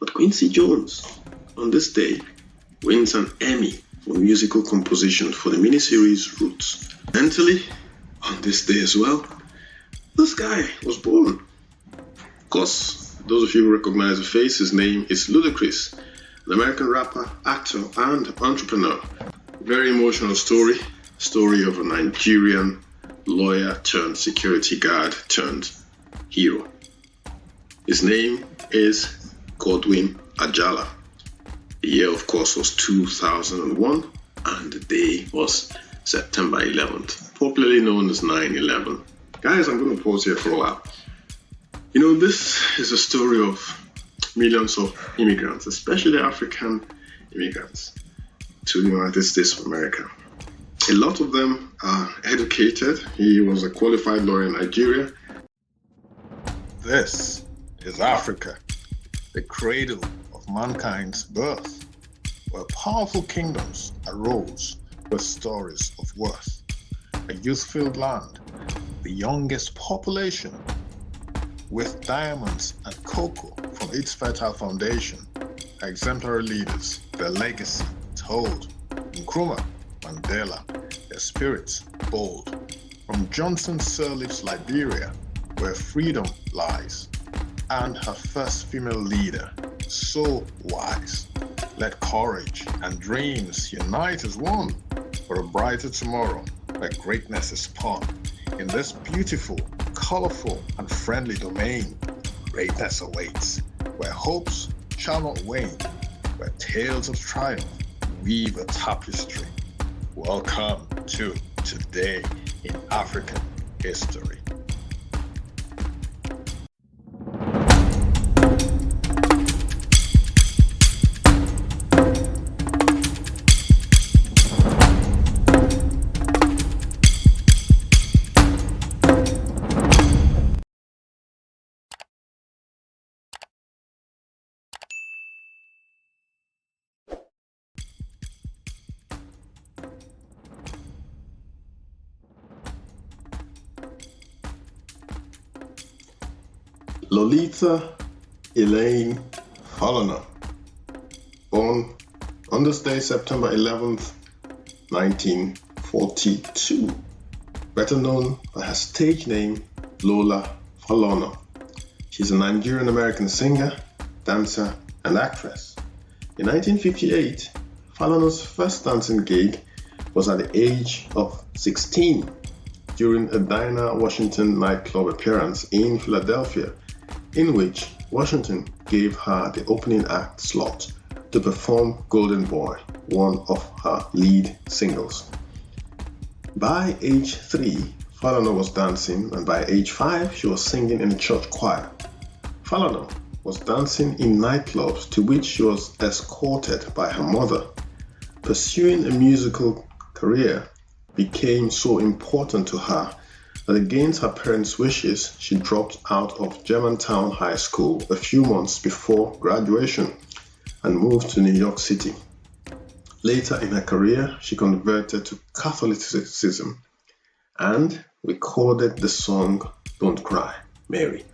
But Quincy Jones, on this day, wins an Emmy for musical composition for the miniseries Roots. Mentally, on this day as well, this guy was born. Of course, those of you who recognize the face, his name is Ludacris, an American rapper, actor, and entrepreneur. Very emotional story of a Nigerian lawyer turned security guard turned hero. His name is Godwin Ajala. The year, of course, was 2001, and the day was September 11th, popularly known as 9/11. Guys, I'm going to pause here for a while. You know, this is a story of millions of immigrants, especially African immigrants, to the United States of America. A lot of them are educated. He was a qualified lawyer in Nigeria. This is Africa, the cradle of mankind's birth, where powerful kingdoms arose with stories of worth. A youth-filled land, the youngest population, with diamonds and cocoa from its fertile foundation. Exemplary leaders, their legacy told. Nkrumah, Mandela, their spirits bold. From Johnson Sirleaf's Liberia, where freedom lies, and her first female leader, so wise. Let courage and dreams unite as one for a brighter tomorrow where greatness is spawned. In this beautiful, colorful, and friendly domain, greatness awaits, where hopes shall not wane, where tales of triumph weave a tapestry. Welcome to Today in African History. Lolita Elaine Falana, born on this day, September 11th, 1942, better known by her stage name Lola Falana. She's a Nigerian-American singer, dancer, and actress. In 1958, Falana's first dancing gig was at the age of 16 during a Dinah Washington nightclub appearance in Philadelphia, in which Washington gave her the opening act slot to perform Golden Boy, one of her lead singles. By age 3, Falana was dancing, and by age 5, she was singing in a church choir. Falana was dancing in nightclubs to which she was escorted by her mother. Pursuing a musical career became so important to her that against her parents' wishes, she dropped out of Germantown High School a few months before graduation and moved to New York City. Later in her career, she converted to Catholicism and recorded the song Don't Cry, Mary.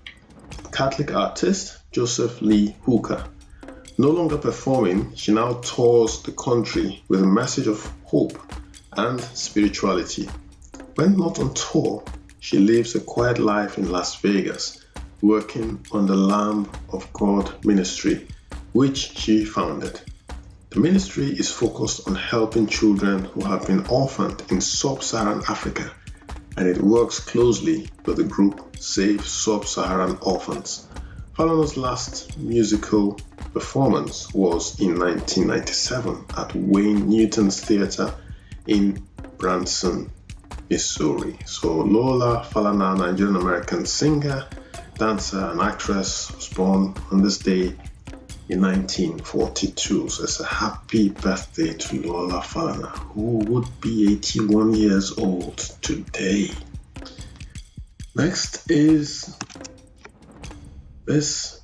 Catholic artist Joseph Lee Hooker. No longer performing, she now tours the country with a message of hope and spirituality. When not on tour, she lives a quiet life in Las Vegas, working on the Lamb of God ministry, which she founded. The ministry is focused on helping children who have been orphaned in sub-Saharan Africa, and it works closely with the group Save Sub-Saharan Orphans. Falana's last musical performance was in 1997 at Wayne Newton's Theatre in Branson, Missouri. So Lola Falana, Nigerian-American singer, dancer, and actress, was born on this day in 1942. So it's a happy birthday to Lola Falana, who would be 81 years old today. Next is this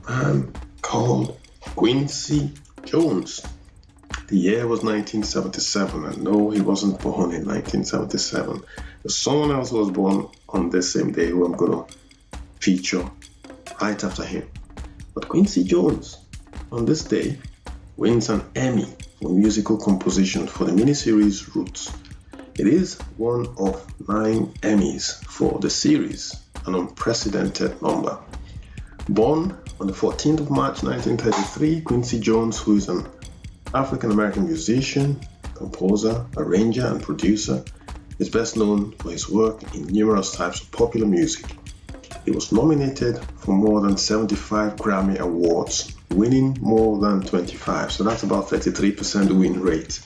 man called Quincy Jones. The year was 1977, and no, he wasn't born in 1977. There's someone else who was born on this same day who I'm going to feature right after him. But Quincy Jones, on this day, wins an Emmy for musical composition for the miniseries Roots. It is one of 9 Emmys for the series, an unprecedented number. Born on the 14th of March 1933, Quincy Jones, who is an African-American musician, composer, arranger, and producer, is best known for his work in numerous types of popular music. He was nominated for more than 75 Grammy Awards, winning more than 25, so that's about 33% win rate,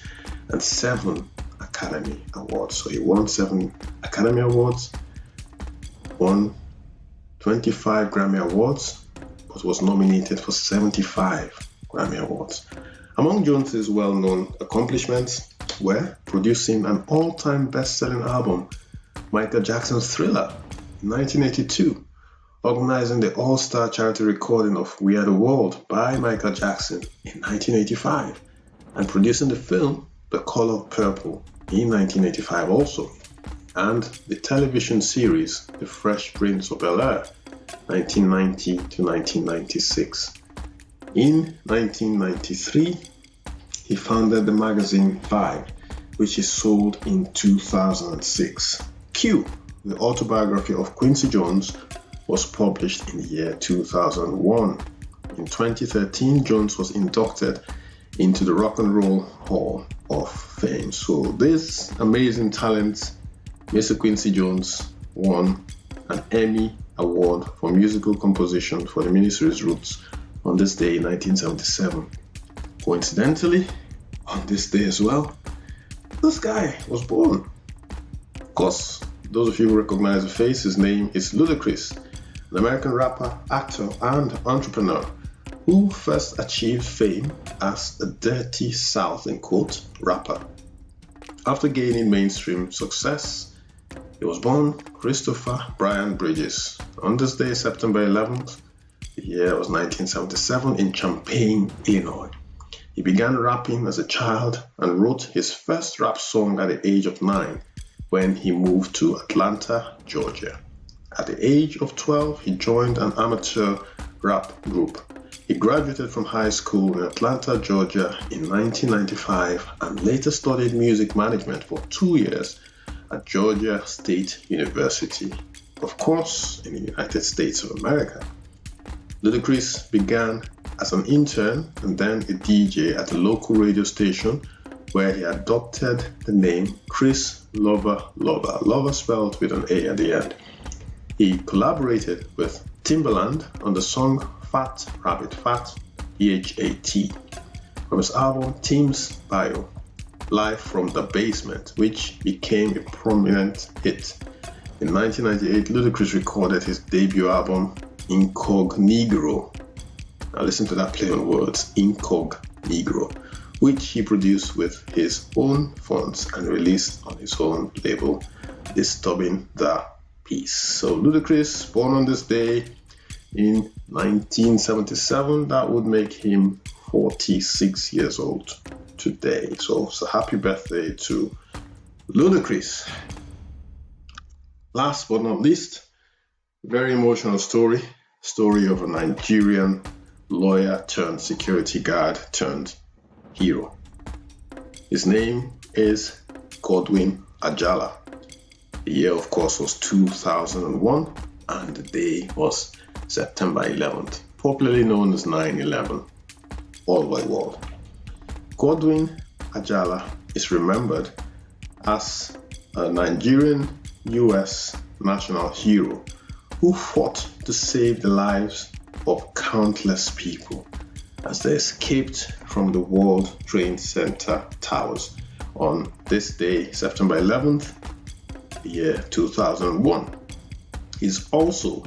and 7 Academy Awards. So he won 7 Academy Awards, won 25 Grammy Awards, but was nominated for 75 Grammy Awards. Among Jones's well-known accomplishments were producing an all-time best-selling album, Michael Jackson's Thriller, in 1982, organizing the all-star charity recording of We Are the World by Michael Jackson in 1985, and producing the film The Color Purple in 1985 also, and the television series The Fresh Prince of Bel-Air, 1990 to 1996. In 1993, he founded the magazine Vibe, which he sold in 2006. Q, the autobiography of Quincy Jones, was published in the year 2001. In 2013, Jones was inducted into the Rock and Roll Hall of Fame. So this amazing talent, Mr. Quincy Jones, won an Emmy Award for musical composition for the miniseries Roots on this day in 1977. Coincidentally, on this day as well, this guy was born. Of course, those of you who recognize the face, his name is Ludacris, an American rapper, actor, and entrepreneur who first achieved fame as a Dirty South, in quote, rapper. After gaining mainstream success, he was born Christopher Brian Bridges on this day, September 11th. The year was 1977 in Champaign, Illinois. He began rapping as a child and wrote his first rap song at the age of 9 when he moved to Atlanta, Georgia. At the age of 12, he joined an amateur rap group. He graduated from high school in Atlanta, Georgia in 1995 and later studied music management for 2 years at Georgia State University, of course, in the United States of America. Ludacris began as an intern and then a DJ at a local radio station where he adopted the name Chris Lover, Lover spelled with an A at the end. He collaborated with Timbaland on the song Fat Rabbit, Fat, P-H-A-T, from his album Tim's Bio, Live from the Basement, which became a prominent hit. In 1998, Ludacris recorded his debut album Incognito. Now listen to that play on words, Incognito, which he produced with his own funds and released on his own label, Disturbing the Peace. So Ludacris, born on this day in 1977, that would make him 46 years old today. So happy birthday to Ludacris. Last but not least, very emotional story of a Nigerian lawyer turned security guard turned hero. His name is Godwin Ajala. The year, of course, was 2001 and the day was September 11th, popularly known as 9/11, all over the world. Godwin Ajala is remembered as a Nigerian US national hero who fought to save the lives of countless people as they escaped from the World Trade Center towers on this day, September 11th, the year 2001. He's also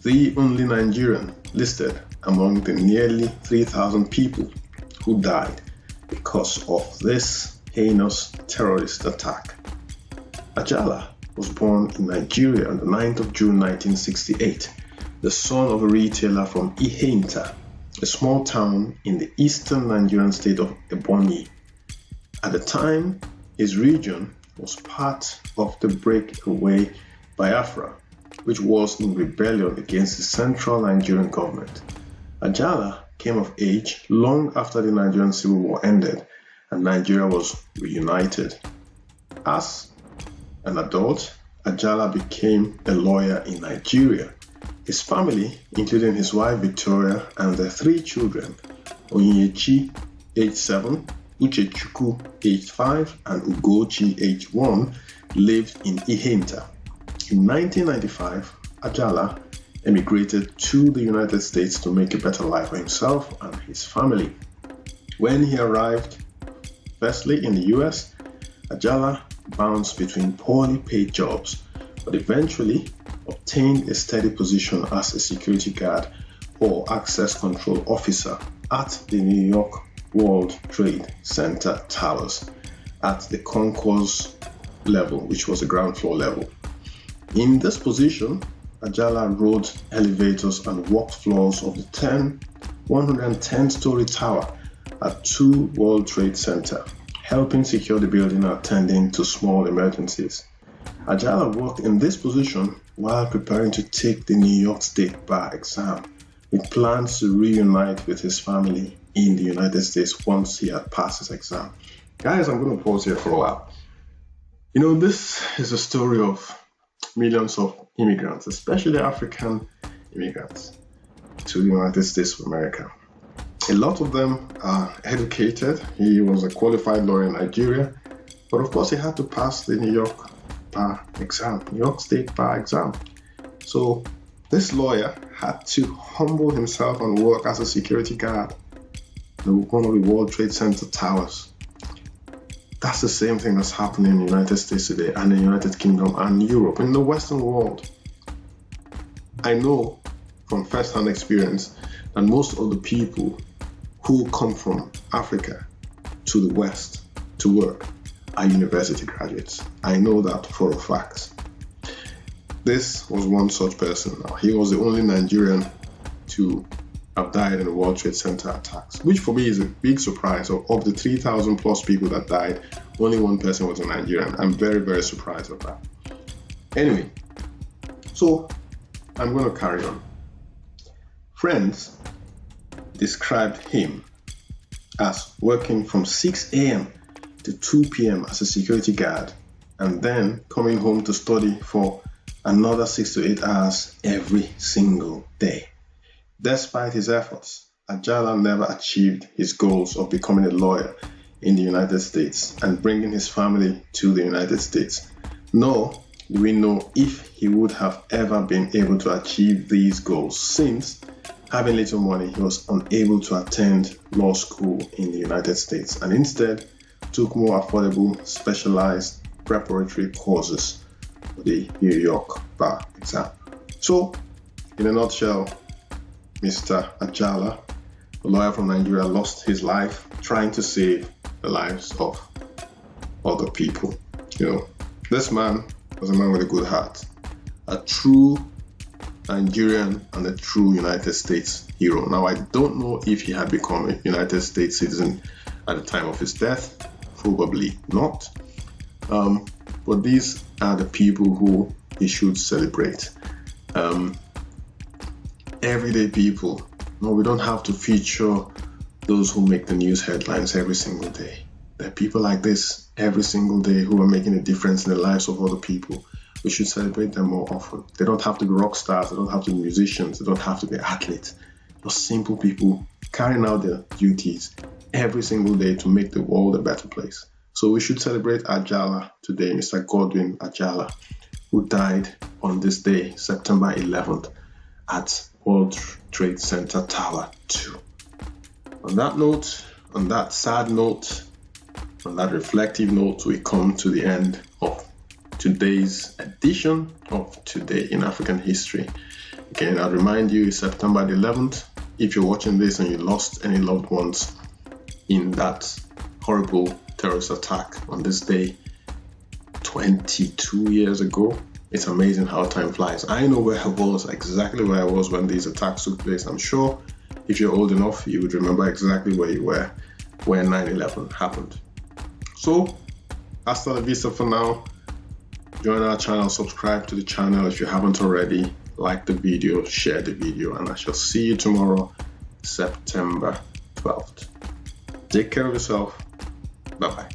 the only Nigerian listed among the nearly 3,000 people who died because of this heinous terrorist attack. Ajala was born in Nigeria on the 9th of June 1968, the son of a retailer from Ihenta, a small town in the eastern Nigerian state of Ebonyi. At the time, his region was part of the breakaway Biafra, which was in rebellion against the central Nigerian government. Ajala came of age long after the Nigerian Civil War ended and Nigeria was reunited. As an adult, Ajala became a lawyer in Nigeria. His family, including his wife Victoria and their 3 children, Onyechi, age 7, Uchechukwu, age 5, and Ugochi, age 1, lived in Ihenta. In 1995, Ajala emigrated to the United States to make a better life for himself and his family. When he arrived, firstly in the US, Ajala bounced between poorly paid jobs, but eventually obtained a steady position as a security guard or access control officer at the New York World Trade Center towers at the concourse level, which was the ground floor level. In this position, Ajala rode elevators and walked floors of the 110-story tower at 2 World Trade Center, helping secure the building and attending to small emergencies. Ajala worked in this position while preparing to take the New York State Bar exam, with plans to reunite with his family in the United States once he had passed his exam. Guys, I'm going to pause here for a while. This is a story of millions of immigrants, especially African immigrants, to the United States of America. A lot of them are educated. He was a qualified lawyer in Nigeria, but of course he had to pass the New York State Bar exam. So this lawyer had to humble himself and work as a security guard in one of the World Trade Center towers. That's the same thing that's happening in the United States today, and in the United Kingdom and Europe, in the Western world. I know from first-hand experience that most of the people who come from Africa to the West to work are university graduates. I know that for a fact. This was one such person. Now, he was the only Nigerian to have died in the World Trade Center attacks, which for me is a big surprise. Of the 3,000 plus people that died, only one person was a Nigerian. I'm very, very surprised of that. Anyway, so I'm going to carry on. Friends described him as working from 6 a.m. to 2 p.m. as a security guard and then coming home to study for another 6 to 8 hours every single day. Despite his efforts, Ajala never achieved his goals of becoming a lawyer in the United States and bringing his family to the United States. Nor do we know if he would have ever been able to achieve these goals, since, having little money, he was unable to attend law school in the United States and instead took more affordable, specialized preparatory courses for the New York Bar exam. So, in a nutshell, Mr. Ajala, a lawyer from Nigeria, lost his life trying to save the lives of other people. This man was a man with a good heart, a true Nigerian and a true United States hero. Now, I don't know if he had become a United States citizen at the time of his death. Probably not. But these are the people who he should celebrate. Everyday people. No, we don't have to feature those who make the news headlines every single day. There are people like this every single day who are making a difference in the lives of other people. We should celebrate them more often. They don't have to be rock stars. They don't have to be musicians. They don't have to be athletes. Just simple people carrying out their duties every single day to make the world a better place. So we should celebrate Ajala today, Mr. Godwin Ajala, who died on this day, September 11th, at World Trade Center Tower 2. On that note, on that sad note, on that reflective note, we come to the end of today's edition of Today in African History. Again, I'll remind you, it's September the 11th. If you're watching this and you lost any loved ones in that horrible terrorist attack on this day 22 years ago, it's amazing how time flies. I know where I was, exactly where I was when these attacks took place. I'm sure if you're old enough, you would remember exactly where you were when 9/11 happened. So, hasta la vista for now. Join our channel, subscribe to the channel if you haven't already, like the video, share the video, and I shall see you tomorrow September 12th. Take care of yourself. Bye-bye.